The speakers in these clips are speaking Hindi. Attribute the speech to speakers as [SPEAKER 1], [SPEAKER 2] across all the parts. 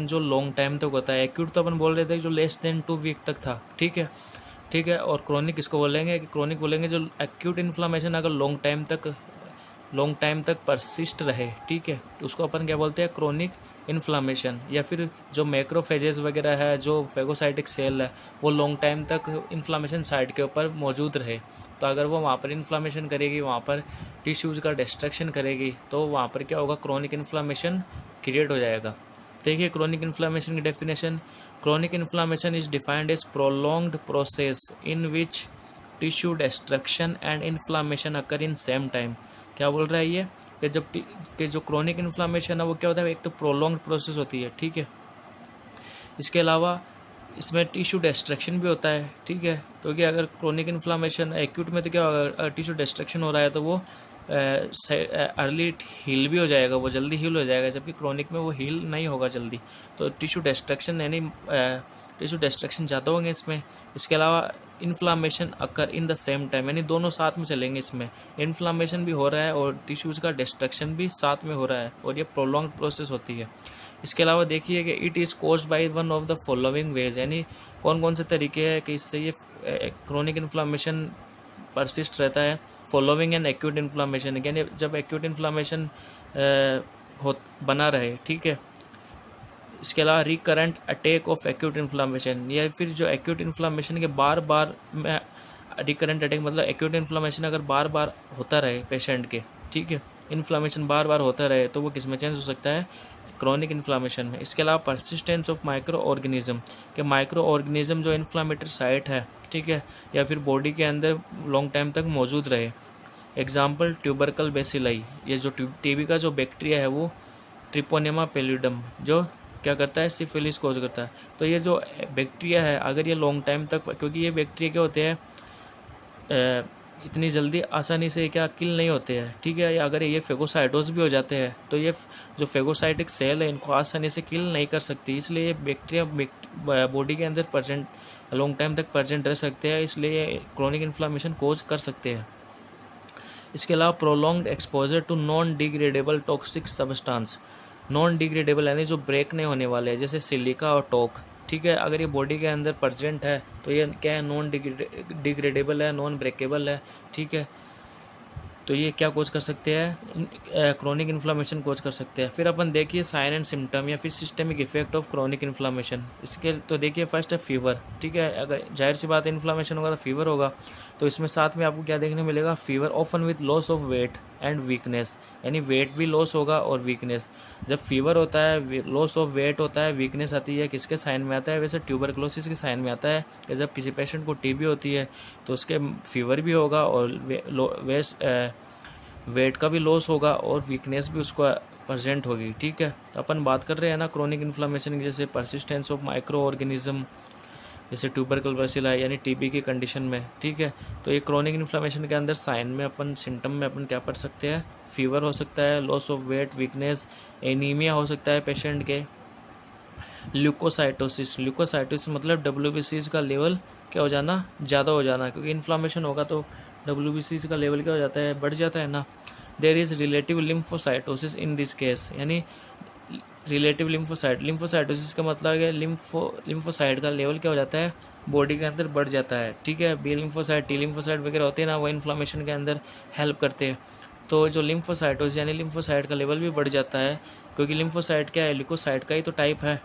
[SPEAKER 1] जो लॉन्ग टाइम तक होता है। एक्यूट तो अपन बोल रहे थे जो लेस देन 2 वीक तक था, ठीक है, ठीक है। और क्रोनिक किसको बोलेंगे कि क्रोनिक बोलेंगे जो एक्यूट इन्फ्लामेशन अगर लॉन्ग टाइम तक परसिस्ट रहे, ठीक है, तो उसको अपन क्या बोलते हैं, क्रोनिक इन्फ्लामेशन। या फिर जो मैक्रोफेजेस वगैरह है, जो फेगोसाइटिक सेल है, वो लॉन्ग टाइम तक इन्फ्लामेशन साइट के ऊपर मौजूद रहे, तो अगर वो वहाँ पर इन्फ्लामेशन करेगी, वहाँ पर टिश्यूज़ का डिस्ट्रक्शन करेगी, तो वहाँ पर क्या होगा, क्रोनिक इन्फ्लामेशन क्रिएट हो जाएगा। देखिए क्रोनिक इन्फ्लामेशन की definition, chronic inflammation is defined as prolonged process in which tissue destruction and inflammation occur in same time. क्या बोल रहा है ये कि जो क्रोनिक इन्फ्लामेशन है वो क्या होता है, एक तो प्रोलॉन्ग्ड प्रोसेस होती है, ठीक है, इसके अलावा इसमें टिश्यू डिस्ट्रक्शन भी होता है, ठीक है, क्योंकि अगर क्रोनिक इन्फ्लामेशन एक्यूट में तो क्या होगा, अगर टिश्यू डिस्ट्रक्शन हो रहा है तो वो अर्ली हील भी हो जाएगा, वो जल्दी हील हो जाएगा, जबकि क्रोनिक में वो हील नहीं होगा जल्दी। तो टिश्यू डिस्ट्रक्शन यानी टिश्यू डिस्ट्रक्शन ज़्यादा होंगे इसमें। इसके अलावा inflammation occur in the same time, यानी दोनों साथ में चलेंगे, इसमें इन्फ्लामेशन भी हो रहा है और टिश्यूज़ का डिस्ट्रक्शन भी साथ में हो रहा है, और ये प्रोलॉन्ग प्रोसेस होती है। इसके अलावा देखिए कि it is caused by one of the following veg, यानी कौन कौन से तरीके हैं कि इससे ये क्रोनिक इन्फ्लामेशन परसिस्ट रहता है। फॉलोइंग एन एक्यूट इन्फ्लामेशन, यानी जब एक्यूट इन्फ्लामेशन बना रहे, ठीक है। इसके अलावा recurrent attack of acute inflammation, या फिर जो एक्यूट इन्फ्लामेशन के बार बार में, रिकरेंट अटैक मतलब एक्यूट इन्फ्लामेशन अगर बार बार होता रहे पेशेंट के, ठीक है, इन्फ्लामेशन बार बार होता रहे, तो वो किस में चेंज हो सकता है, क्रोनिक इन्फ्लामेशन में। इसके अलावा परसिस्टेंस ऑफ माइक्रो ऑर्गेनिज्म, के माइक्रो ऑर्गेनिज्म जो इन्फ्लामेटरी साइट है, ठीक है, या फिर बॉडी के अंदर लॉन्ग टाइम तक मौजूद रहे। एग्जाम्पल ट्यूबरकल बेसिलाई, ये जो टीबी का जो बैक्टीरिया है वो ट्रिपोनेमा पेल्यूडम जो क्या करता है, सिफिलिस कोज करता है। तो ये जो बैक्टीरिया है अगर ये लॉन्ग टाइम तक, क्योंकि ये बैक्टीरिया क्या होते हैं इतनी जल्दी आसानी से क्या किल नहीं होते हैं, ठीक है, या अगर ये फेगोसाइटोस भी हो जाते हैं तो ये जो फेगोसाइटिक सेल है इनको आसानी से किल नहीं कर सकती, इसलिए ये बैक्टीरिया बॉडी के अंदर प्रेजेंट लॉन्ग टाइम तक प्रेजेंट रह सकते हैं, इसलिए क्रोनिक इन्फ्लामेशन कोज कर सकते हैं। इसके अलावा prolonged exposure to non degradable toxic substance, non degradable यानी जो ब्रेक नहीं होने वाले हैं, जैसे सिलिका और टॉक, ठीक है, अगर ये बॉडी के अंदर प्रेजेंट है तो ये क्या है, नॉन डिग्रेडेबल है, नॉन ब्रेकेबल है, ठीक है, तो ये क्या कोज कर सकते हैं, क्रोनिक इन्फ्लामेशन कोज कर सकते हैं। फिर अपन देखिए साइन एंड सिम्टम या फिर systemic effect of chronic inflammation. इसके तो देखिए फर्स्ट है फीवर, ठीक है, अगर जाहिर सी बात है इन्फ्लामेशन होगा तो फीवर होगा, तो इसमें साथ में आपको क्या देखने मिलेगा, fever often with loss of weight and weakness, यानी वेट भी लॉस होगा और वीकनेस। जब फीवर होता है, लॉस ऑफ वेट होता है, वीकनेस आती है, किसके साइन में आता है, वैसे ट्यूबरक्लोसिस के साइन में आता है कि जब किसी पेशेंट को टीबी होती है तो उसके फीवर भी होगा और वेट का भी लॉस होगा और वीकनेस भी उसको प्रेजेंट होगी, ठीक है। तो अपन बात कर रहे हैं ना क्रोनिक इन्फ्लामेशन की, जैसे परसिस्टेंस ऑफ माइक्रो ऑर्गेनिज्म, जैसे ट्यूबरकल बेसिलाई यानी टीबी की कंडीशन में, ठीक है। तो ये क्रोनिक इन्फ्लामेशन के अंदर साइन में अपन, सिम्टम में अपन क्या पढ़ सकते हैं, फीवर हो सकता है, loss of weight, weakness, anaemia हो सकता है पेशेंट के, ल्यूकोसाइटोसिस, ल्यूकोसाइटोसिस मतलब WBCs का लेवल क्या हो जाना, ज़्यादा हो जाना, क्योंकि इन्फ्लामेशन होगा तो WBCs का लेवल क्या हो जाता है, बढ़ जाता है ना। There is relative lymphocytosis in this case, यानी रिलेटिव लिम्फोसाइटोसिस का मतलब है लिम्फोसाइट का लेवल क्या हो जाता है, बॉडी के अंदर बढ़ जाता है, ठीक है। बी लिम्फोसाइट, टी लिम्फोसाइट वगैरह होते हैं ना, वो इन्फ्लामेशन के अंदर हेल्प करते हैं। तो जो लिम्फोसाइटोसिस यानी लिम्फोसाइट का लेवल भी बढ़ जाता है, क्योंकि लिम्फोसाइट क्या है, ल्यूकोसाइट का ही तो टाइप है।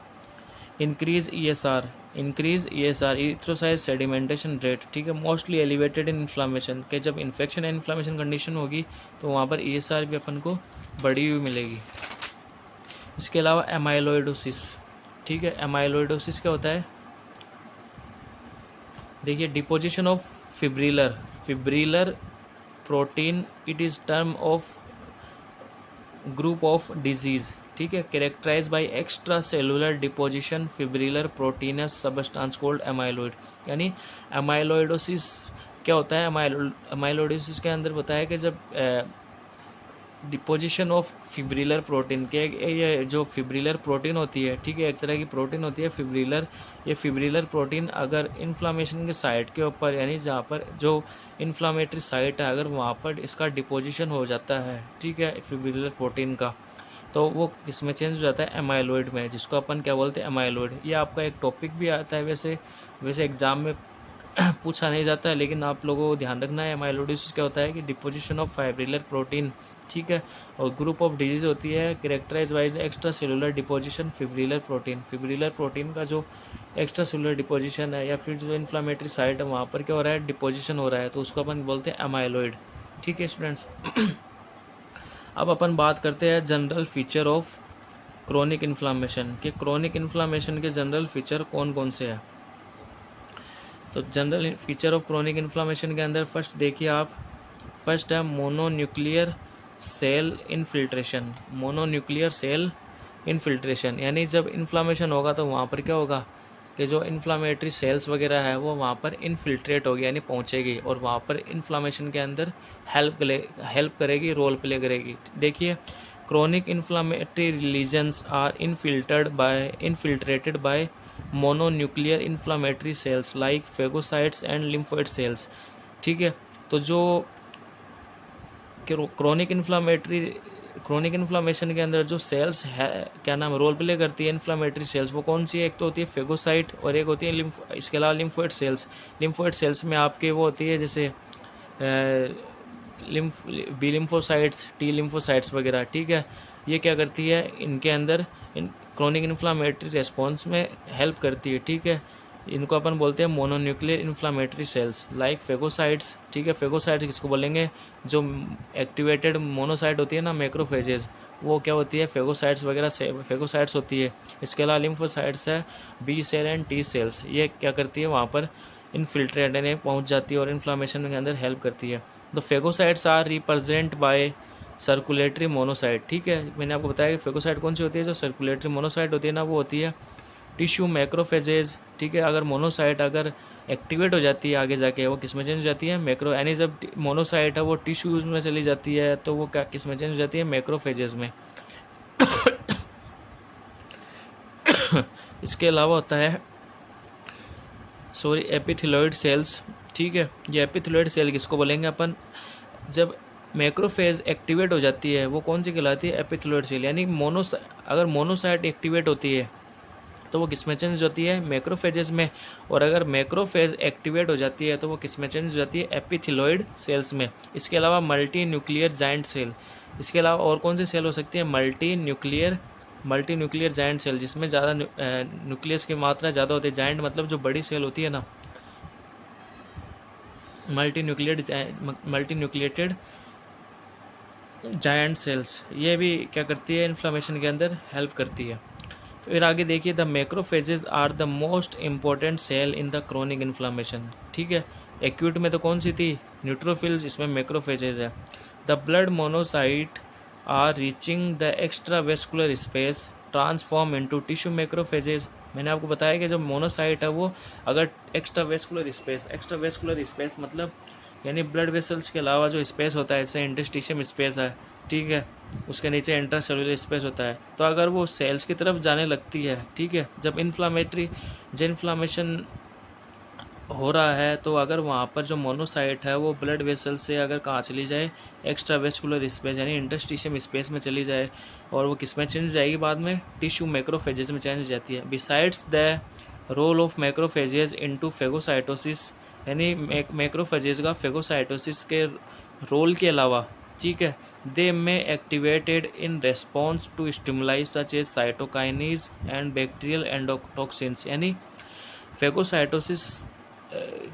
[SPEAKER 1] इंक्रीज ESR, इथ्रोसाइट सेडिमेंटेशन रेट, ठीक है, मोस्टली एलिवेटेड इन इन्फ्लामेशन, के जब इन्फेक्शन एंड इन्फ्लामेशन कंडीशन होगी तो वहाँ पर ESR भी अपन को बढ़ी हुई मिलेगी। इसके अलावा एमाइलोइडोसिस, ठीक है, एमाइलोइडोसिस क्या होता है, देखिए deposition of fibrillar protein, it is term of group of disease, ठीक है, characterise by extra cellular deposition fibrillar proteinous substance called amyloid, यानी एमाइलोइडोसिस क्या होता है, एमाइलोइडोसिस के अंदर बताया कि जब डिपोजिशन ऑफ फिब्रिलर प्रोटीन के, ये जो फिब्रिलर प्रोटीन होती है, ठीक है, एक तरह की प्रोटीन होती है फिब्रिलर, ये फिब्रिलर प्रोटीन अगर इन्फ्लामेशन के साइट के ऊपर, यानी जहाँ पर जो इन्फ्लामेटरी साइट है अगर वहाँ पर इसका डिपोजिशन हो जाता है, ठीक है, फिब्रिलर प्रोटीन का, तो वो किसमें चेंज हो जाता है, एमाइलोइड में, जिसको अपन क्या बोलते हैं, एमाइलोइड। ये आपका एक टॉपिक भी आता है, वैसे एग्ज़ाम में पूछा नहीं जाता है, लेकिन आप लोगों को ध्यान रखना है। एमाइलोइडोसिस क्या होता है कि डिपोजिशन ऑफ फाइब्रिलर प्रोटीन, ठीक है। और ग्रुप ऑफ डिजीज होती है characterise by extra cellular deposition fibrillar protein. Fibrillar protein का जो एक्स्ट्रा सेलुलर डिपोजिशन है या फिर जो इन्फ्लामेटरी साइट है वहाँ पर क्या हो रहा है, डिपोजिशन हो रहा है, तो उसको अपन बोलते हैं एमाइलोइड, ठीक है स्टूडेंट्स। अब अपन बात करते हैं general feature of chronic inflammation के। क्रोनिक इन्फ्लामेशन के जनरल फीचर कौन कौन से हैं। तो general feature of chronic inflammation के अंदर फर्स्ट देखिए आप, फर्स्ट है mononuclear cell infiltration. Mononuclear cell infiltration यानी जब इन्फ्लामेशन होगा तो वहाँ पर क्या होगा कि जो इन्फ्लामेटरी सेल्स वगैरह है वो वहाँ पर इनफिल्ट्रेट होगी यानी पहुँचेगी, और वहाँ पर इन्फ्लामेशन के अंदर हेल्प करेगी, रोल प्ले करेगी। देखिए, chronic inflammatory lesions are infiltrated by mononuclear inflammatory cells like phagocytes and lymphoid cells, ठीक है। तो जो क्रोनिक इन्फ्लामेशन के अंदर जो सेल्स है, क्या नाम, रोल प्ले करती है इन्फ्लामेटरी सेल्स, वो कौन सी है, एक तो होती है फेगोसाइट और एक होती है इसके अलावा लिम्फोइड सेल्स। लिम्फोइड सेल्स में आपके वो होती है जैसे बी लिम्फोसाइट्स, टी लिम्फोसाइट्स वगैरह, ठीक है। ये क्या करती है, इनके अंदर क्रोनिक इन्फ्लामेटरी रेस्पॉन्स में हेल्प करती है, ठीक है। इनको अपन बोलते हैं mononuclear inflammatory cells like phagocytes, ठीक है। फेगोसाइट्स किसको बोलेंगे, जो एक्टिवेटेड मोनोसाइट होती है ना, मैक्रोफेजेस, वो क्या होती है, फेगोसाइट्स वगैरह से फेगोसाइट्स होती है। इसके अलावा लिम्फोसाइट्स है, B cell and T cells, ये क्या करती है, वहाँ पर इनफिल्ट्रेट यानी पहुँच जाती है और इन्फ्लामेशन के अंदर हेल्प करती है। तो phagocytes are represent by circulatory monocyte, ठीक है। मैंने आपको बताया कि फेगोसाइट कौन सी होती है, जो सर्कुलेटरी मोनोसाइट होती है ना, वो होती है टिश्यू मैक्रोफेजेज, ठीक है। अगर मोनोसाइट अगर एक्टिवेट हो जाती है आगे जाके, वो किस में चेंज हो जाती है, मैक्रो, यानी जब मोनोसाइट है वो टिश्यूज में चली जाती है तो वो क्या किस में चेंज हो जाती है, मैक्रोफेजेज में। इसके अलावा होता है एपिथेलॉइड सेल्स, ठीक है। ये एपिथेलॉइड सेल किसको बोलेंगे अपन, जब मैक्रोफेज एक्टिवेट हो जाती है वो कौन सी कहलाती है, एपिथेलॉइड सेल। यानी अगर मोनोसाइट एक्टिवेट होती है तो वो किस में चेंज हो जाती है, मैक्रोफेजेस में, और अगर मैक्रोफेज एक्टिवेट हो जाती है तो वो किस में चेंज हो जाती है, एपिथेलॉइड सेल्स में। इसके अलावा मल्टी न्यूक्लियर जाइंट सेल, इसके अलावा और कौन सी सेल हो सकती है, मल्टी न्यूक्लियर जाइंट सेल, जिसमें ज़्यादा न्यूक्लियस की मात्रा ज़्यादा होती है। जाइंट मतलब जो बड़ी सेल होती है ना, मल्टी न्यूक्लिएटेड जायंट सेल्स, ये भी क्या करती है, इन्फ्लामेशन के अंदर हेल्प करती है। फिर आगे देखिए, the macrophages are the most important cell in the chronic inflammation, ठीक है। एक्यूट में तो कौन सी थी, न्यूट्रोफिल्स, इसमें मैक्रोफेजेस है। The blood monocyte are reaching the extra vascular space transform into tissue macrophages. मैंने आपको बताया कि जो मोनोसाइट है वो अगर एक्स्ट्रा वेस्कुलर स्पेस मतलब यानी ब्लड वेसल्स के अलावा जो स्पेस होता है, जैसे इंटरस्टिशियम स्पेस है, ठीक है, उसके नीचे इंट्रासेलुलर स्पेस होता है, तो अगर वो सेल्स की तरफ जाने लगती है, ठीक है, जब इन्फ्लामेशन हो रहा है, तो अगर वहाँ पर जो मोनोसाइट है वो ब्लड वेसल से अगर कहाँ चली जाए, एक्स्ट्रा वेस्कुलर स्पेस यानी इंटरस्टिशियम स्पेस में चली जाए, और वो किस में चेंज हो जाएगी बाद में, टिश्यू मैक्रोफेजेस में चेंज हो जाती है। Besides the role of macrophages into phagocytosis, यानी मैक्रोफेजेस का फेगोसाइटोसिस के रोल के अलावा, ठीक है, दे में activated in response to stimuli such as cytokines and bacterial endotoxins. यानी फेगोसाइटोसिस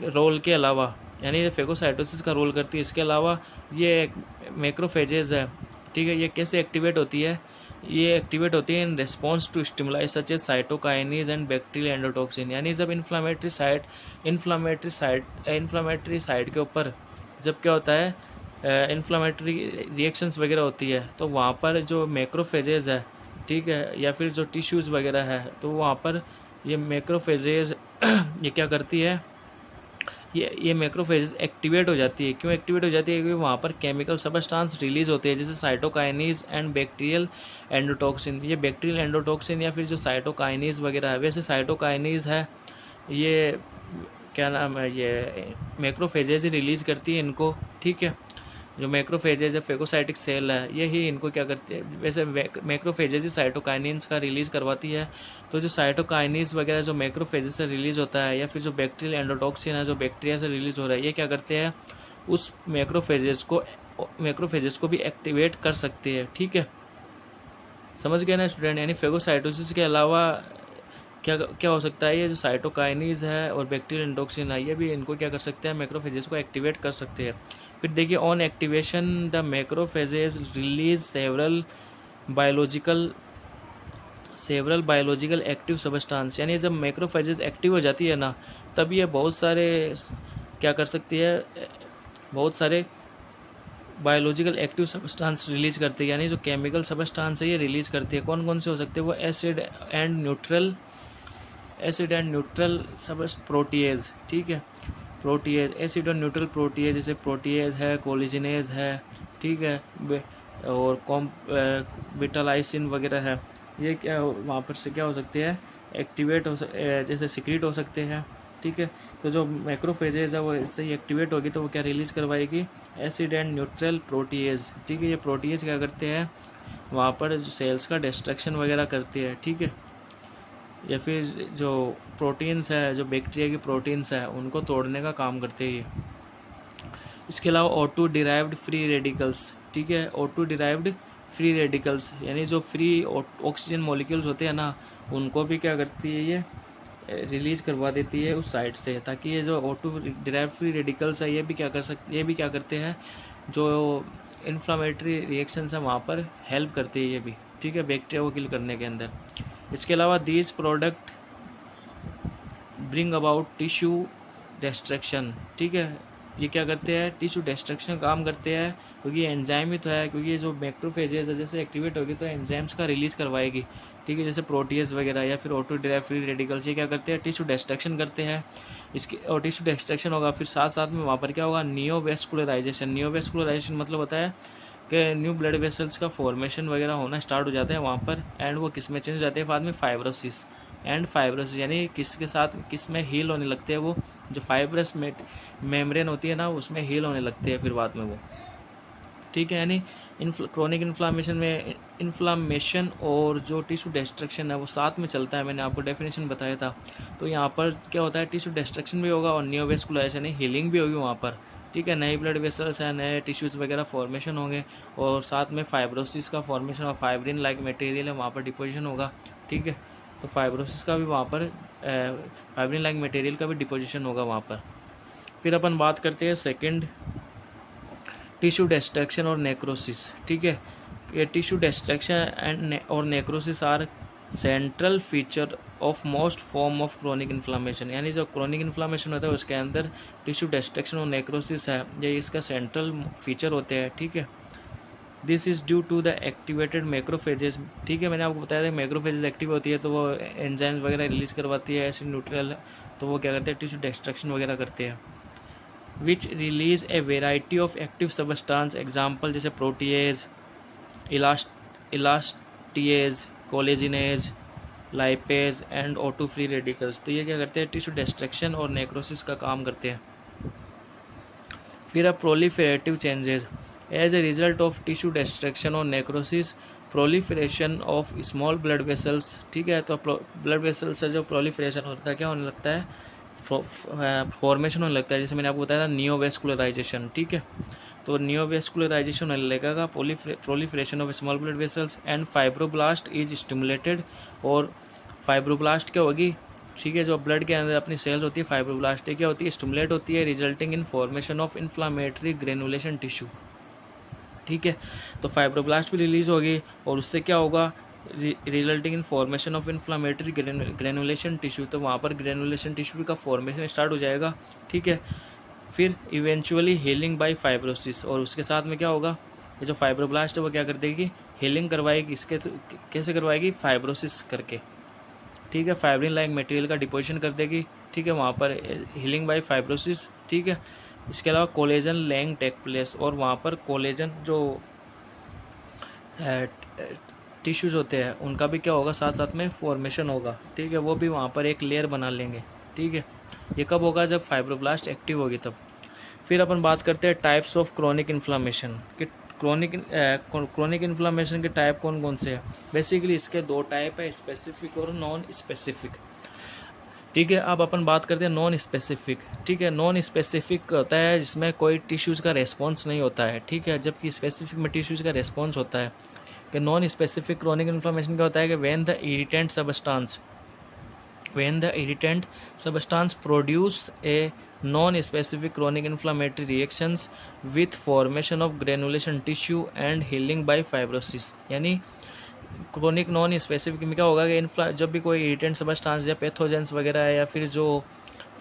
[SPEAKER 1] रोल के अलावा, यानी फेगोसाइटोसिस का रोल करती है, इसके अलावा ये मैक्रोफेजेस है, ठीक है, ये कैसे एक्टिवेट होती है, ये एक्टिवेट होती है in response to stimuli such as cytokines and bacterial endotoxin. यानी जब इन्फ्लामेटरी साइट के ऊपर जब क्या होता है, इन्फ्लामेटरी रिएक्शंस वगैरह होती है, तो वहाँ पर जो मैक्रोफेजेस है, ठीक है, या फिर जो टिश्यूज़ वगैरह है, तो वहाँ पर ये मैक्रोफेजेस ये क्या करती है, ये मैक्रोफेज एक्टिवेट हो जाती है। क्यों एक्टिवेट हो जाती है, क्योंकि वहाँ पर केमिकल सबस्टांस रिलीज होते हैं, जैसे साइटोकाइनीज एंड बैक्टीरियल एंडोटॉक्सिन। ये बैक्टीरियल एंडोटॉक्सिन या फिर जो साइटोकाइनीज वगैरह है, वैसे साइटोकाइनीज है, ये क्या नाम है, ये मैक्रोफेजेज ही रिलीज़ करती है इनको, ठीक है। जो मैक्रोफेजेज है, फेगोसाइटिक सेल है, यही इनको क्या करती है, वैसे मैक्रोफेजेज ही साइटोकाइनिन्स का रिलीज़ करवाती है। तो जो साइटोकाइनिन्स वगैरह जो मैक्रोफेजेज से रिलीज़ होता है, या फिर जो बैक्टीरियल एंडोटॉक्सिन है जो बैक्टीरिया से रिलीज़ हो रहा है, ये क्या करते हैं, उस मैक्रोफेजेस को भी एक्टिवेट कर सकती है। ठीक है, समझ गए ना स्टूडेंट। यानी फेगोसाइटोसिस के अलावा क्या क्या हो सकता है, ये जो साइटोकाइनीज है और बैक्टीरियल एंडोक्सिन है, ये भी इनको क्या कर सकते हैं, मैक्रोफेजेस को एक्टिवेट कर सकते हैं। फिर देखिए, on activation the macrophages release several biological active substance. यानी जब मैक्रोफेजेस एक्टिव हो जाती है ना, तब ये बहुत सारे क्या कर सकती है, बहुत सारे बायोलॉजिकल एक्टिव सब्सटेंस रिलीज करती है। यानी जो केमिकल सब्सटेंस है ये रिलीज करती है। कौन कौन से हो सकते हैं वो, एसिड एंड न्यूट्रल प्रोटीएज। ठीक है, प्रोटीएज, एसिड और न्यूट्रल प्रोटीएज, जैसे प्रोटीएज है, कोलिजिनेज है, ठीक है, और बीटालाइसिन वगैरह है। ये क्या वहाँ पर से क्या हो सकते हैं, एक्टिवेट जैसे सिक्रीट हो सकते हैं। ठीक है, तो जो मैक्रोफेजेज है वो इससे ही एक्टिवेट होगी, तो वो क्या रिलीज़ करवाएगी, एसिड एंड न्यूट्रल प्रोटीएज। ठीक है, ये प्रोटीएज क्या करते हैं, वहाँ पर जो सेल्स का डिस्ट्रक्शन वगैरह करती है। ठीक है, या फिर जो प्रोटीन्स है, जो बैक्टीरिया की प्रोटीन्स है, उनको तोड़ने का काम करते हैं ये। इसके अलावा ऑटो डिराइव्ड फ्री रेडिकल्स। ठीक है, ऑटो डिराइव्ड फ्री रेडिकल्स, यानी जो फ्री ऑक्सीजन मॉलिक्यूल्स होते हैं ना, उनको भी क्या करती है, ये रिलीज़ करवा देती है उस साइड से, ताकि ये जो ऑटो डिराइव्ड फ्री रेडिकल्स है, ये भी क्या करते हैं, जो इन्फ्लामेटरी रिएक्शंस है वहाँ पर हेल्प करती है ये भी। ठीक है, बैक्टीरिया को किल करने के अंदर। इसके अलावा these product bring about tissue destruction. ठीक है, ये क्या करते हैं, टिश्यू डिस्ट्रक्शन काम करते हैं, क्योंकि एंजाइम ही तो है, क्योंकि ये जो मैक्रोफेजेज है जैसे एक्टिवेट होगी तो एंजाइम्स का रिलीज़ करवाएगी। ठीक है, जैसे प्रोटीएज वगैरह या फिर ऑटो डिराइव्ड फ्री रेडिकल्स, ये क्या करते हैं, टिश्यू डिस्ट्रक्शन करते हैं। इसके और टिश्यू डिस्ट्रक्शन होगा, फिर साथ साथ में वहाँ पर क्या होगा, नियोवेस्कुलराइजेशन मतलब होता है कि न्यू ब्लड वेसल्स का फॉर्मेशन वगैरह होना स्टार्ट हो जाता है वहाँ पर। एंड वो किस में चेंज हो जाते हैं बाद में, फाइब्रोसिस। यानी किस में हील होने लगते हैं, वो जो फाइब्रस मेम्ब्रेन होती है ना, उसमें हील होने लगते हैं फिर बाद में वो। ठीक है, यानी क्रोनिक इन्फ्लामेशन में इन्फ्लामेशन और जो टिश्यू डिस्ट्रक्शन है वो साथ में चलता है, मैंने आपको डेफिनेशन बताया था। तो यहाँ पर क्या होता है, टिश्यू डिस्ट्रक्शन भी होगा और नियोवेस्कुलराइजेशन यानी हीलिंग भी होगी वहाँ पर। ठीक है, नए ब्लड वेसल्स हैं, नए टिश्यूज़ वगैरह फॉर्मेशन होंगे, और साथ में फाइब्रोसिस का फॉर्मेशन और फाइब्रिन लाइक मटेरियल है वहाँ पर डिपोजिशन होगा। ठीक है, तो फाइब्रोसिस का भी वहाँ पर फाइब्रिन लाइक मटेरियल का भी डिपोजिशन होगा वहाँ पर। फिर अपन बात करते हैं सेकंड, टिश्यू डिस्ट्रक्शन और नेक्रोसिस। ठीक है, ये टिश्यू डिस्ट्रक्शन एंड और necrosis are central feature of most form of chronic inflammation. यानी जो क्रोनिक इन्फ्लामेशन होता है उसके अंदर टिश्यू डिस्ट्रक्शन और नेक्रोसिस है, ये इसका सेंट्रल फीचर होते हैं। ठीक है, this is due to the activated macrophages. ठीक है, मैंने आपको बताया था मैक्रोफेजेस एक्टिव होती है तो वो एंजाइम्स वगैरह रिलीज़ करवाती है, एसिड न्यूट्रल, तो वो क्या करते हैं, टिश्यू डिस्ट्रक्शन वगैरह करते हैं। Which release a variety of active substance, example जैसे protease, elastase, collagenase, lipase and auto free radicals. तो ये क्या करते हैं, टिश्यू डिस्ट्रक्शन और नेक्रोसिस का काम करते हैं। फिर अब proliferative changes, as a result of tissue destruction और necrosis, proliferation of small blood vessels. ठीक है, तो ब्लड वेसल्स से जो प्रोलिफरेशन होता है, क्या होने लगता है, फॉर्मेशन होने लगता है, जैसे मैंने आपको बताया था नियोवेस्कुलराइजेशन। ठीक है, तो नियोवेस्कुलराइजेशन होने लगेगा, proliferation of small blood vessels and fibroblast is stimulated. और फाइब्रोब्लास्ट क्या होगी, ठीक है, जो ब्लड के अंदर अपनी सेल्स होती है फाइब्रोब्लास्ट क्या होती है, स्टिमुलेट होती है, resulting in formation of inflammatory granulation tissue. ठीक है, तो फाइब्रोब्लास्ट भी रिलीज होगी और उससे क्या होगा, resulting in formation of inflammatory granulation tissue. तो वहाँ पर ग्रेनुलेशन टिश्यू का फॉर्मेशन स्टार्ट हो जाएगा। ठीक है, फिर इवेंचुअली हीलिंग बाय फाइब्रोसिस, और उसके साथ में क्या होगा, ये जो फाइब्रोब्लास्ट है वो क्या कर देगी, हीलिंग करवाएगी। इसके कैसे करवाएगी, फाइब्रोसिस करके। ठीक है, फाइब्रिन लाइक मटेरियल का डिपोजिशन कर देगी। ठीक है, वहाँ पर हीलिंग बाय फाइब्रोसिस। ठीक है, इसके अलावा कोलेजन लेइंग टेक प्लेस, और वहाँ पर कोलेजन जो टिश्यूज़ होते हैं उनका भी क्या होगा, साथ साथ में फॉर्मेशन होगा। ठीक है, वो भी वहाँ पर एक लेयर बना लेंगे। ठीक है, ये कब होगा, जब फाइब्रोब्लास्ट एक्टिव होगी तब। फिर अपन बात करते हैं टाइप्स ऑफ क्रोनिक इन्फ्लामेशन कि क्रोनिक इन्फ्लामेशन के टाइप कौन कौन से हैं। बेसिकली इसके दो टाइप है, स्पेसिफिक और नॉन स्पेसिफिक। ठीक है, अब अपन बात करते हैं नॉन स्पेसिफिक। ठीक है, नॉन स्पेसिफिक होता है जिसमें कोई टिश्यूज़ का रेस्पॉन्स नहीं होता है। ठीक है, जबकि स्पेसिफिक में टिश्यूज़ का रेस्पॉन्स होता है। कि नॉन स्पेसिफिक क्रोनिक इन्फ्लामेशन क्या होता है कि when the irritant substance produce a non specific chronic inflammatory reactions with formation of granulation tissue and healing by fibrosis. यानी क्रोनिक नॉन स्पेसिफिक में क्या होगा कि जब भी कोई इरिटेंट सबस्टांस या पैथोजेंस वगैरह है या फिर जो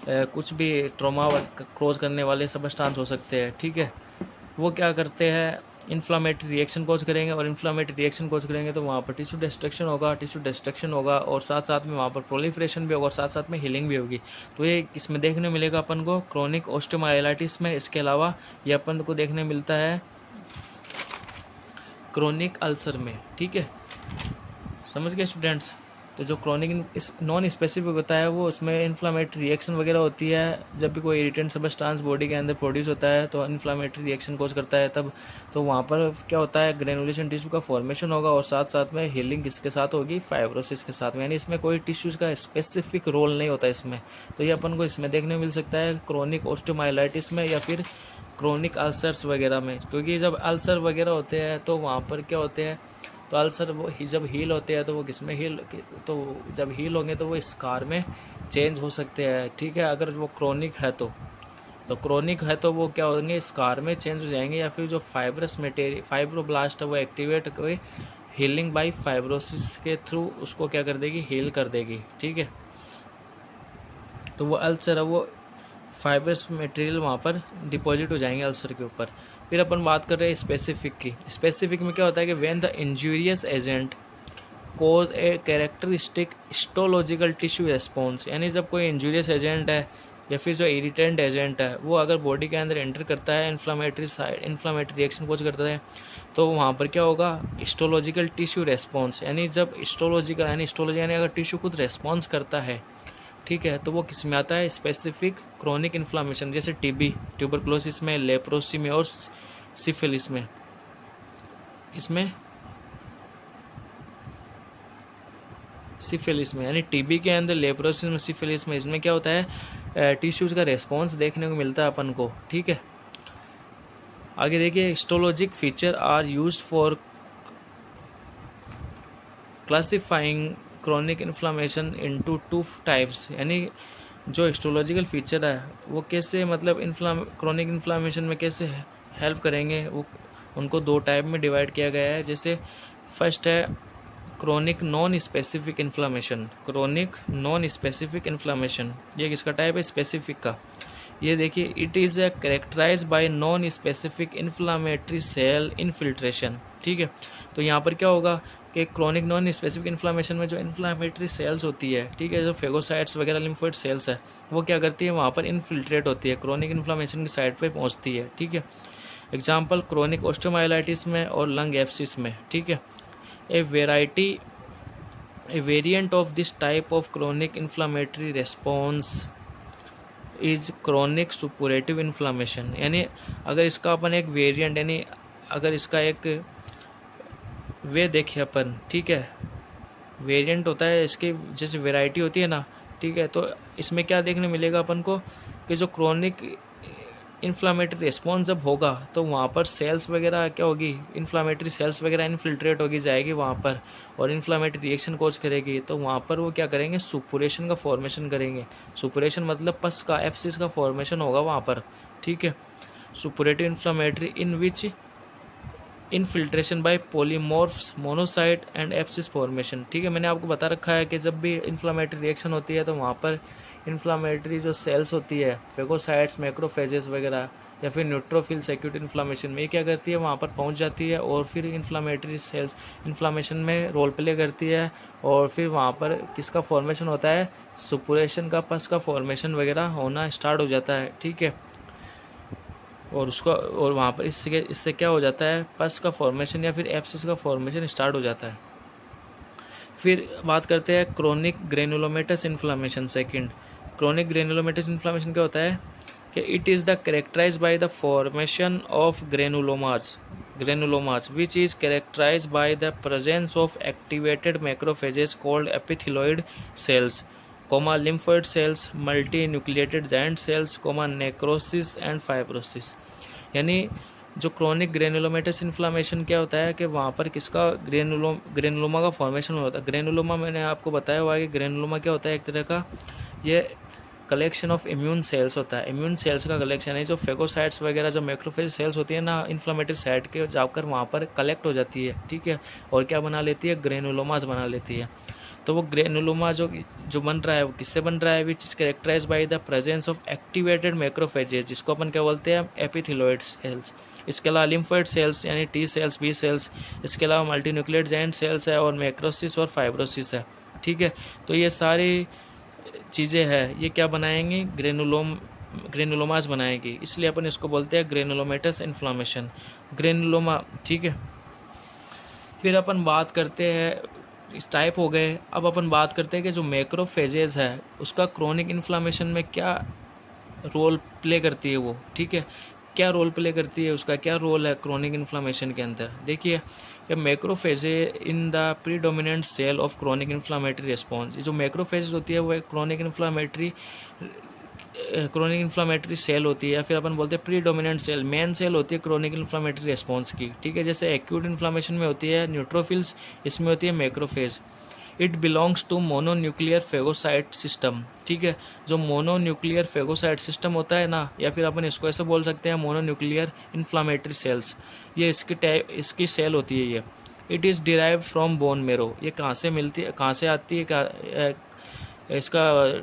[SPEAKER 1] कुछ भी ट्रॉमा क्रोज करने वाले सबस्टांस हो सकते हैं, ठीक है, वो क्या करते हैं, इन्फ्लामेटरी रिएक्शन कोज करेंगे, और इन्फ्लामेटरी रिएक्शन कोज करेंगे तो वहाँ पर टिश्यू डिस्ट्रक्शन होगा और साथ साथ में वहाँ पर प्रोलिफरेशन भी होगा और साथ साथ में हीलिंग भी होगी। तो ये इसमें देखने मिलेगा अपन को क्रोनिक ऑस्टियोमाइलाइटिस में। इसके अलावा ये अपन को देखने मिलता है क्रोनिक अल्सर में। ठीक है, समझ गए स्टूडेंट्स। तो जो क्रोनिक नॉन स्पेसिफिक होता है वो उसमें इन्फ्लामेटरी रिएक्शन वगैरह होती है। जब भी कोई इरिटेंट सबस्टांस बॉडी के अंदर प्रोड्यूस होता है तो इन्फ्लामेटरी रिएक्शन कोज करता है तब, तो वहाँ पर क्या होता है, ग्रेनुलेशन टिश्यू का फॉर्मेशन होगा और साथ साथ में हीलिंग किसके साथ होगी, फाइब्रोसिस के साथ में। यानी इसमें कोई टिश्यूज़ का स्पेसिफिक रोल नहीं होता इसमें। तो ये अपन को इसमें देखने मिल सकता है क्रोनिक ऑस्टियोमाइलाइटिस में या फिर क्रोनिक अल्सर्स वगैरह में। क्योंकि जब अल्सर वगैरह होते हैं तो वहाँ पर क्या होते हैं, तो अल्सर वो जब हील होते हैं तो वो किस में हील, तो जब हील होंगे तो वो स्कार में चेंज हो सकते हैं। ठीक है, अगर वो क्रोनिक है तो क्रोनिक है तो वो क्या होंगे, स्कार में चेंज हो जाएंगे, या फिर जो फाइब्रोब्लास्ट है वो एक्टिवेट हुए हीलिंग बाय फाइब्रोसिस के थ्रू उसको क्या कर देगी, हील कर देगी। ठीक है, तो वो अल्सर है वो फाइब्रस मटेरियल वहाँ पर डिपॉजिट हो जाएंगे अल्सर के ऊपर। फिर अपन बात कर रहे हैं स्पेसिफिक की। स्पेसिफिक में क्या होता है कि when the injurious agent cause a characteristic histological tissue response. यानी जब कोई इंजूरियस एजेंट है या फिर जो इरिटेंट एजेंट है वो अगर बॉडी के अंदर एंटर करता है, इन्फ्लामेटरी रिएक्शन कोज करता है, तो वहाँ पर क्या होगा, हिस्टोलॉजिकल टिश्यू रेस्पॉन्स। यानी जब हिस्टोलॉजी यानी अगर टिश्यू खुद रेस्पॉन्स करता है, ठीक है, तो वो किस में आता है, स्पेसिफिक क्रोनिक इन्फ्लामेशन। जैसे टीबी, ट्यूबरकुलोसिस में, लेप्रोसी में और सिफिलिस में। सिफिलिस में यानी टीबी के अंदर, लेप्रोसिस में, सिफिलिस में, इसमें क्या होता है, टिश्यूज का रेस्पॉन्स देखने को मिलता है अपन को। ठीक है, आगे देखिए, histologic feature are used for classifying chronic inflammation into two types. यानी जो हिस्टोलॉजिकल फीचर है वो कैसे, मतलब क्रोनिक इन्फ्लामेशन में कैसे हेल्प करेंगे, वो उनको दो टाइप में डिवाइड किया गया है। जैसे फर्स्ट है chronic non specific inflammation. Chronic non specific inflammation ये किसका टाइप है, स्पेसिफिक का। ये देखिए, it is characterise by non specific inflammatory cell infiltration. ठीक है, तो यहाँ पर क्या होगा कि क्रोनिक नॉन स्पेसिफिक इन्फ्लामेशन में जो इन्फ्लामेटरी सेल्स होती है, ठीक है, जो फेगोसाइट्स वगैरह लिम्फोइड सेल्स है, वो क्या करती है, वहाँ पर इनफिल्ट्रेट होती है, क्रोनिक इन्फ्लामेशन की साइड पे पहुँचती है। ठीक है, एग्जाम्पल क्रोनिक ऑस्टियोमाइलाइटिस में और लंग एब्सिस में। ठीक है, a variant of this type of chronic inflammatory response is chronic suppurative inflammation. यानी अगर इसका अपन एक वेरिएंट, यानी अगर इसका एक वे देखें अपन, ठीक है, वेरिएंट होता है इसके, जैसे वैरायटी होती है ना, ठीक है, तो इसमें क्या देखने मिलेगा अपन को कि जो क्रोनिक इन्फ्लामेटरी रिस्पॉन्स जब होगा तो वहाँ पर सेल्स वगैरह क्या होगी, इन्फ्लामेटरी सेल्स वगैरह इनफिल्ट्रेट होगी जाएगी वहाँ पर और इन्फ्लामेटरी रिएक्शन कोज करेगी, तो वहाँ पर वो क्या करेंगे, सुपुरेशन का फॉर्मेशन करेंगे। सुपुरेशन मतलब पस का, एब्सिस का फॉर्मेशन होगा वहाँ पर। ठीक है, suppurative inflammatory in which infiltration by polymorphs monocyte and abscess formation. ठीक है, मैंने आपको बता रखा है कि जब भी इन्फ्लामेटरी रिएक्शन होती है तो वहाँ पर इन्फ्लामेटरी जो सेल्स होती है, फेगोसाइट्स, मैक्रोफेजेस वगैरह या फिर न्यूट्रोफिल्स एक्यूट इन्फ्लामेशन में, ये क्या करती है, वहाँ पर पहुँच जाती है और फिर इन्फ्लामेटरी सेल्स इन्फ्लामेशन में रोल प्ले करती है और फिर वहाँ पर किसका फॉर्मेशन होता है, सुपुरेशन का, पस का फॉर्मेशन वगैरह होना स्टार्ट हो जाता है। ठीक है, और उसका, और वहाँ पर इससे क्या हो जाता है, पस का फॉर्मेशन या फिर एब्सिस का फॉर्मेशन स्टार्ट हो जाता है। फिर बात करते हैं chronic granulomatous inflammation. Second, chronic granulomatous inflammation क्या होता है, कि it is the characterise by the formation of granulomas which is characterized by the presence of activated macrophages called epithelial cells, lymphoid cells, multinucleated giant cells, necrosis and fibrosis। यानी जो क्रोनिक ग्रेनुलोमेटस इन्फ्लामेशन क्या होता है कि वहाँ पर किसका ग्रेनुलोमा का फॉर्मेशन होता है। ग्रेनुलोमा मैंने आपको बताया हुआ है कि ग्रेनुलोमा क्या होता है, एक तरह का ये कलेक्शन ऑफ इम्यून सेल्स होता है। इम्यून सेल्स का कलेक्शन है, जो फेगोसाइट्स वगैरह जो मैक्रोफेज सेल्स होती है ना इन्फ्लामेटरी साइट के जाकर वहाँ पर कलेक्ट हो जाती है, ठीक है, और क्या बना लेती है, ग्रेनुलोमास बना लेती है। तो वो ग्रेनुलोमा जो बन रहा है वो किससे बन रहा है, which is characterise by the presence of activated macrophages, जिसको अपन क्या बोलते हैं, एपिथेलियोइड सेल्स। इसके अलावा लिम्फोइड सेल्स यानी टी सेल्स, बी सेल्स, इसके अलावा मल्टीन्यूक्लियेट जायंट सेल्स है और मैक्रोसिस और फाइब्रोसिस है, ठीक है। तो ये सारी चीज़ें हैं, ये क्या बनाएंगी, ग्रेनुलोमास बनाएंगी, इसलिए अपन इसको बोलते हैं ग्रेनुलोमेटस इन्फ्लामेशन, ग्रेनुलोमा, ठीक है। फिर अपन बात करते हैं, इस टाइप हो गए। अब अपन बात करते हैं कि जो मैक्रोफेजेस है उसका क्रोनिक इन्फ्लामेशन में क्या रोल प्ले करती है वो, ठीक है, क्या रोल प्ले करती है, उसका क्या रोल है क्रोनिक इन्फ्लामेशन के अंदर। देखिए कि macrophage in the predominant cell of chronic inflammatory response, जो मैक्रोफेज होती है वो क्रोनिक इन्फ्लामेटरी सेल होती है, फिर अपन बोलते हैं प्रीडोमिनेंट सेल, मेन सेल होती है क्रोनिक इन्फ्लामेटरी रिस्पॉन्स की, ठीक है। जैसे एक्यूट इन्फ्लामेशन में होती है न्यूट्रोफिल्स, इसमें होती है macrophage. It belongs to mononuclear phagocyte system, ठीक है। जो मोनोन्यूक्लियर फेगोसाइट सिस्टम होता है ना, या फिर अपन इसको ऐसे बोल सकते हैं मोनोन्यूक्लियर इन्फ्लामेटरी सेल्स, ये इसकी सेल होती है ये। It is derived from bone marrow, ये कहाँ से मिलती है, कहाँ से आती है, इसका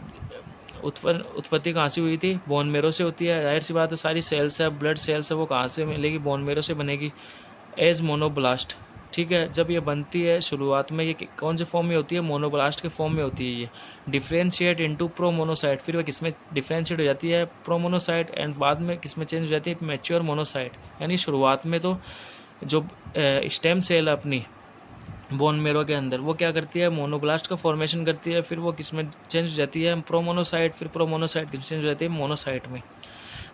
[SPEAKER 1] उत्पत्ति कहाँ से हुई थी, बोन मेरो से होती है। जाहिर सी बात है, सारी सेल्स है, ब्लड सेल्स है, वो कहाँ से मिलेगी, बोन मेरो से बनेगी, एज मोनोब्लास्ट, ठीक है। जब ये बनती है शुरुआत में, ये कौन से फॉर्म में होती है, मोनोब्लास्ट के फॉर्म में होती है ये। डिफ्रेंशिएट इनटू प्रोमोनोसाइट, फिर वह किसमें डिफ्रेंशिएट हो जाती है, प्रोमोनोसाइट, एंड बाद में किसमें चेंज हो जाती है, मैच्योर मोनोसाइट। यानी शुरुआत में तो जो स्टेम सेल है अपनी बोन मेरो के अंदर, वो क्या करती है, मोनोब्लास्ट का फॉर्मेशन करती है, फिर वो किसमें चेंज हो जाती है, प्रोमोनोसाइट, फिर प्रोमोनोसाइट किसमें चेंज हो जाती है, मोनोसाइट में।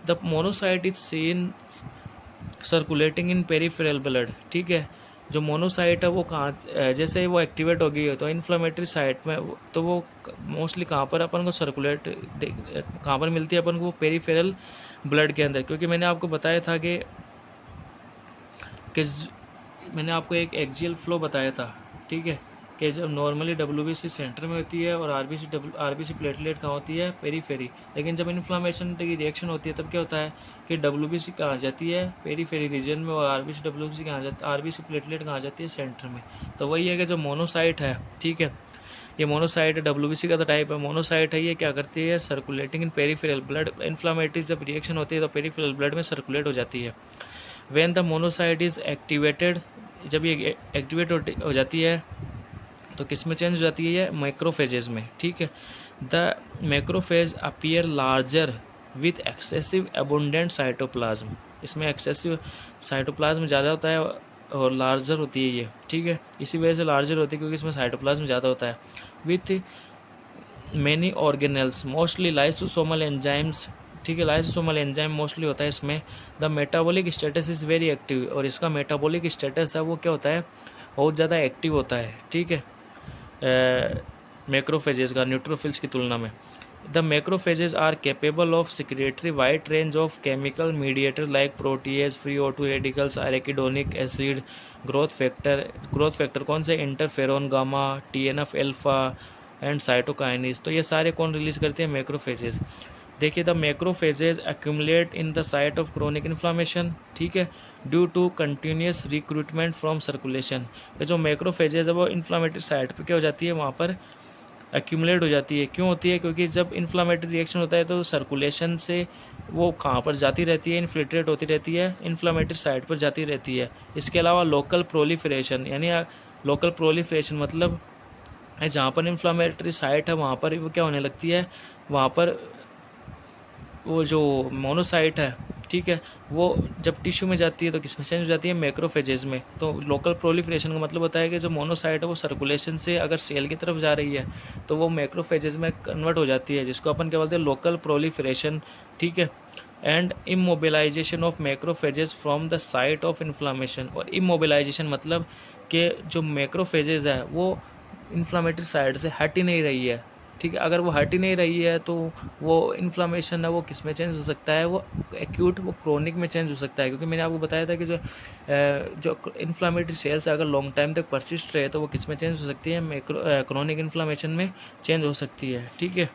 [SPEAKER 1] The monocyte is seen circulating in peripheral blood, ठीक है। जो मोनोसाइट है वो कहाँ, जैसे वो एक्टिवेट हो गई है तो इन्फ्लामेटरी साइट में, तो वो मोस्टली कहाँ पर अपन को सर्कुलेट कहाँ पर मिलती है अपन को, पेरिफेरल ब्लड के अंदर। क्योंकि मैंने आपको बताया था कि मैंने आपको एक एक्सियल फ्लो बताया था, ठीक है, कि जब नॉर्मली डब्ल्यूबीसी सेंटर में होती है और आरबीसी प्लेटलेट कहाँ होती है, पेरीफेरी। लेकिन जब इन्फ्लामेशन की रिएक्शन होती है तब क्या होता है कि डब्ल्यूबीसी कहाँ जाती है, पेरीफेरी रीजन में, और आरबीसी कहाँ जाती है, आरबीसी प्लेटलेट कहाँ जाती है, सेंटर में। तो वही है कि जो मोनोसाइट है, ठीक है, ये मोनोसाइट है, डब्ल्यूबीसी का तो टाइप है, मोनोसाइट है, ये क्या करती है, सर्कुलेटिंग इन पेरीफेरल ब्लड। इन्फ्लामेटरी जब रिएक्शन होती है तो पेरीफेरल ब्लड में सर्कुलेट हो जाती है। When the monocyte is activated, जब ये एक्टिवेट हो जाती है तो किस में चेंज हो जाती है, मैक्रोफेजेस में, ठीक है। The macrophage appear larger with excessive abundant cytoplasm, इसमें एक्सेसिव साइटोप्लाज्म ज़्यादा होता है और लार्जर होती है ये, ठीक है। इसी वजह से लार्जर होती है क्योंकि इसमें साइटोप्लाज्म ज़्यादा होता है। With many organelles mostly lysosomal enzymes, ठीक है, लाइसोसोमल एंजाइम मोस्टली होता है इसमें। The metabolic status is very active, और इसका मेटाबॉलिक स्टेटस है वो क्या होता है, बहुत ज़्यादा एक्टिव होता है, ठीक है, मैक्रोफेजेस का न्यूट्रोफिल्स की तुलना में। The macrophages are capable of secretory wide range of chemical mediator like protease, free O2 radicals, arachidonic acid, growth factor कौन से, interferon gamma, TNF alpha and cytokines. तो ये सारे कौन रिलीज करते हैं, मैक्रोफेजेस। देखिए, the macrophages accumulate in the site of chronic inflammation, ठीक है, due to continuous recruitment from circulation. जो मैक्रोफेजेस है वो इन्फ्लामेटरी साइट पे क्या हो जाती है, वहाँ पर एक्यूमुलेट हो जाती है। क्यों होती है, क्योंकि जब इन्फ्लामेटरी रिएक्शन होता है तो सर्कुलेशन से वो कहाँ पर जाती रहती है, इन्फिल्ट्रेट होती रहती है, इन्फ्लामेटरी साइट पर जाती रहती है। इसके अलावा लोकल प्रोलिफरेशन, यानी लोकल प्रोलिफरेशन मतलब जहाँ पर इन्फ्लामेटरी साइट है वहाँ पर वो क्या होने लगती है, वहाँ पर वो जो मोनोसाइट है, ठीक है, वो जब टिश्यू में जाती है तो किस में चेंज हो जाती है, मैक्रोफेजेज में। तो लोकल प्रोलिफरेशन का मतलब होता है कि जो मोनोसाइट है वो सर्कुलेशन से अगर सेल की तरफ जा रही है तो वो मैक्रोफेजेज में कन्वर्ट हो जाती है, जिसको अपन क्या बोलते हैं, लोकल प्रोलिफरेशन। ठीक है, and immobilisation of macrophages from the site of inflammation. और इमोबिलाइजेशन मतलब कि जो मैक्रोफेजेस है वो इन्फ्लामेटरी साइड से हट ही नहीं रही है। ठीक है, अगर वो हट ही नहीं रही है तो वो इन्फ्लामेशन है वो किस में चेंज हो सकता है, वो एक्यूट, वो क्रोनिक में चेंज हो सकता है। क्योंकि मैंने आपको बताया था कि जो इन्फ्लामेटरी सेल्स अगर लॉन्ग टाइम तक परसिस्ट रहे तो वो किस में चेंज हो सकती है, क्रोनिक इन्फ्लामेशन में चेंज हो सकती है। ठीक है,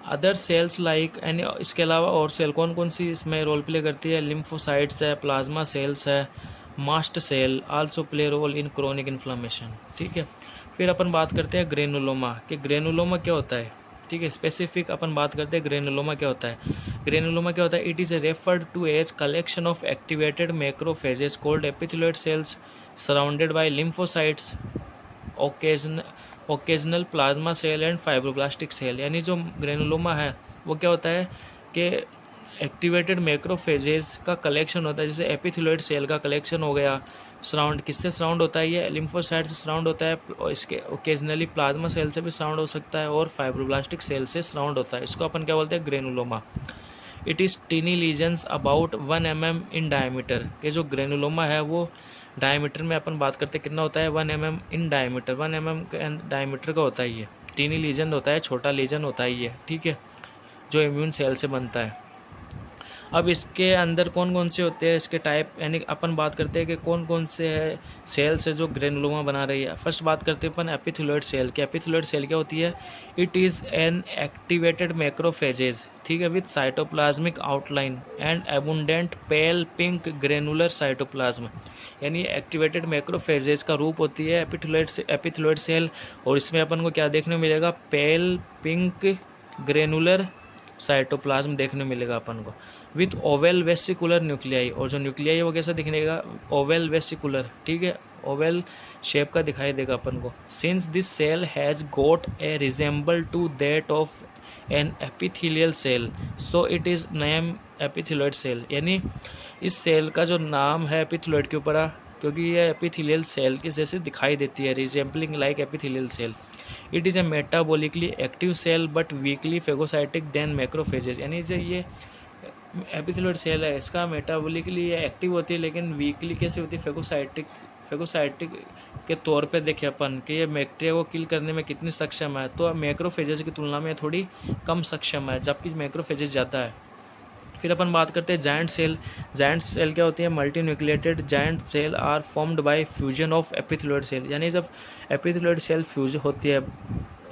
[SPEAKER 1] अदर सेल्स लाइक एनी, इसके अलावा और सेल कौन कौन सी इसमें रोल प्ले करती है, लिम्फोसाइट्स है, प्लाज्मा सेल्स है, mast cell also play role in chronic inflammation. ठीक है, फिर अपन बात करते हैं ग्रेनुलोमा, कि ग्रेनुलोमा क्या होता है। ठीक है, स्पेसिफिक अपन बात करते हैं ग्रेनुलोमा क्या होता है। ग्रेनुलोमा क्या होता है, it is referred to as collection of activated macrophages called epithelioid cells surrounded by lymphocytes, occasional plasma cell and fibroblastic cell. यानी जो ग्रेनुलोमा है वो क्या होता है कि एक्टिवेटेड मैक्रोफेजेस का कलेक्शन होता है, जैसे एपिथेलियोइड सेल का कलेक्शन हो गया। सराउंड किससे सराउंड होता है, ये लिम्फोसाइट से सराउंड होता है, और इसके ओकेजनली प्लाज्मा सेल से भी सराउंड हो सकता है और फाइब्रोब्लास्टिक सेल से सराउंड होता है। इसको अपन क्या बोलते हैं, granuloma. It is tiny lesions about 1 mm इन डायमीटर, कि जो ग्रेनुलोमा है वो डायमीटर में अपन बात करते हैं कितना होता है, 1 mm इन डायमीटर, 1 mm के डायमीटर का होता है ये। टीनी लीजन होता है, छोटा लीजन होता है ये। ठीक है, जो इम्यून सेल से बनता है। अब इसके अंदर कौन कौन से होते हैं, इसके टाइप, यानी अपन बात करते हैं कि कौन कौन से है सेल्स है जो ग्रेनुलोमा बना रही है। फर्स्ट बात करते हैं अपन एपिथेलियोइड सेल की। एपिथेलियोइड सेल क्या होती है, it is an activated macrophages, ठीक है, with cytoplasmic outline and abundant pale pink granular cytoplasm. यानी एक्टिवेटेड मैक्रोफेजेज का रूप होती है एपिथेलियोइड सेल, और इसमें अपन को क्या देखने को मिलेगा, पेल पिंक ग्रेनुलर साइटोप्लाज्म देखने मिलेगा अपन को, विथ ओवेल वेसिकुलर न्यूक्लियाई। और जो न्यूक्लियाई है वो कैसा दिखने का, ओवेल वेसिकुलर। ठीक है, ओवेल शेप का दिखाई देगा अपन को। Since this cell has got a resemble to that of an epithelial cell so it is name epithelioid cell. यानी इस सेल का जो नाम है एपिथेलियोइड के ऊपर, क्योंकि ये एपिथेलियल सेल के जैसे दिखाई देती है, resembling like epithelial cell. It is a metabolically active cell but weakly phagocytic than macrophages. यानी जो ये एपिथेलियोइड सेल है इसका मेटाबॉलिकली ये एक्टिव होती है, लेकिन वीकली कैसे होती है, फेगोसाइटिक के तौर पे देखे अपन कि ये बैक्टीरिया को किल करने में कितनी सक्षम है, तो मैक्रोफेजेस की तुलना में थोड़ी कम सक्षम है, जबकि मैक्रोफेजेस ज़्यादा है। फिर अपन बात करते हैं जायंट सेल। जायंट सेल क्या होती है, multi nucleated giant cell are formed by fusion of epithelioid cell. यानी जब एपिथेलियोइड सेल फ्यूज होती है,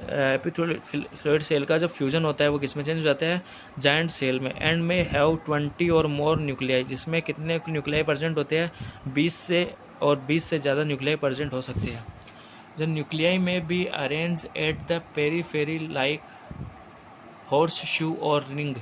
[SPEAKER 1] एपिथेलियोइड सेल का जब फ्यूजन होता है वो किस में चेंज हो जाता है, जायंट सेल में। एंड में हैव 20 और मोर न्यूक्लियाई, जिसमें कितने न्यूक्लियाई प्रेजेंट होते हैं, 20 से ज़्यादा न्यूक्लियाई प्रेजेंट हो सकती है। जो न्यूक्लियाई में भी arrange at the periphery like horse shoe और रिंग।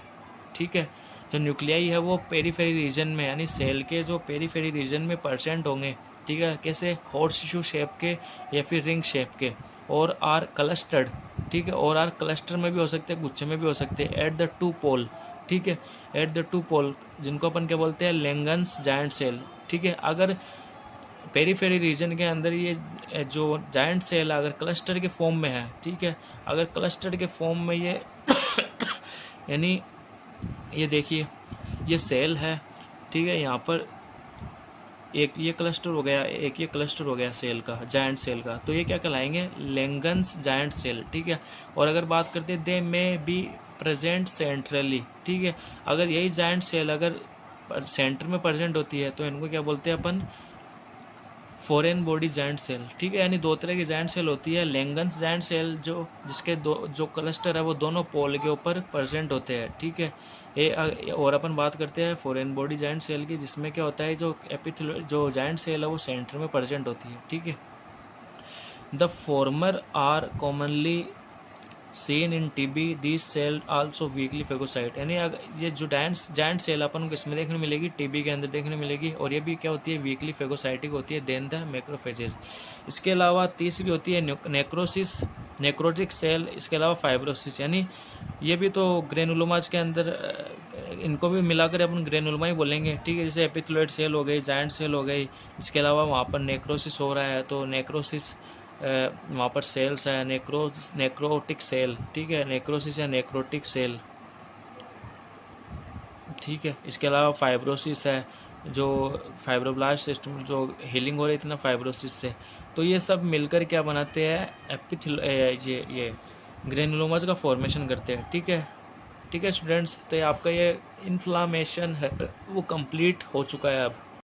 [SPEAKER 1] ठीक है, जो न्यूक्लियाई है वो पेरीफेरी रीजन में, यानी सेल के जो पेरीफेरी रीजन में परसेंट होंगे। ठीक है, कैसे, हॉर्स शू शेप के या फिर रिंग शेप के, और आर क्लस्टर्ड। ठीक है, और आर क्लस्टर में भी हो सकते हैं, गुच्छे में भी हो सकते हैं, एट द टू पोल। ठीक है, एट द टू पोल, जिनको अपन क्या बोलते हैं, लेंगन्स जायंट सेल। ठीक है, अगर पेरीफेरी रीजन के अंदर ये जो जायंट सेल अगर क्लस्टर के फॉर्म में है, ठीक है, अगर क्लस्टर के फॉर्म में ये यानी ये देखिए ये सेल है, ठीक है, यहाँ पर एक ये क्लस्टर हो गया, एक ये क्लस्टर हो गया सेल का, जायंट सेल का, तो ये क्या कहलाएंगे, लेंगन्स जायंट सेल। ठीक है, और अगर बात करते हैं दे में बी प्रेजेंट सेंट्रली। ठीक है, अगर यही जायंट सेल अगर सेंटर में प्रेजेंट होती है तो इनको क्या बोलते हैं अपन, फॉरेन बॉडी जायंट सेल। ठीक है, यानी दो तरह की जायंट सेल होती है, लेंगन्स जायंट सेल जिसके जो क्लस्टर है वो दोनों पोल के ऊपर प्रेजेंट होते हैं। ठीक है, और अपन बात करते हैं फॉरेन बॉडी जायंट सेल की, जिसमें क्या होता है, जो जायंट सेल है वो सेंटर में प्रेजेंट होती है। ठीक है, the former are commonly seen in TB, this cell also weakly phagocyte. यानी ये जो जायंट सेल अपन को इसमें देखने मिलेगी, टीबी के अंदर देखने मिलेगी, और ये भी क्या होती है, वीकली फेगोसाइटिक होती है देन द मैक्रोफेजेस। इसके अलावा तीसरी होती है नेक्रोसिस, नेक्रोटिक सेल। इसके अलावा फाइब्रोसिस, यानी ये भी तो ग्रेनुलोमाज के अंदर इनको भी मिलाकर अपन ग्रेनुलोमा ही बोलेंगे, ठीक है। जैसे एपिथेलियोइड सेल हो गई, जायंट सेल हो गई, इसके अलावा वहाँ पर नेक्रोसिस हो रहा है तो नेक्रोसिस वहाँ पर सेल्स है, नेक्रोटिक सेल, ठीक है, नेक्रोसिस या नेक्रोटिक सेल, ठीक है। इसके अलावा फाइब्रोसिस है, जो फाइब्रोब्लास्ट सिस्टम जो हीलिंग हो रही थी ना फाइब्रोसिस से, तो ये सब मिलकर क्या बनाते हैं, ये ग्रेनुलोमास का फॉर्मेशन करते हैं, ठीक है। ठीक है स्टूडेंट्स, तो ये आपका ये इन्फ्लामेशन है वो कंप्लीट हो चुका है अब।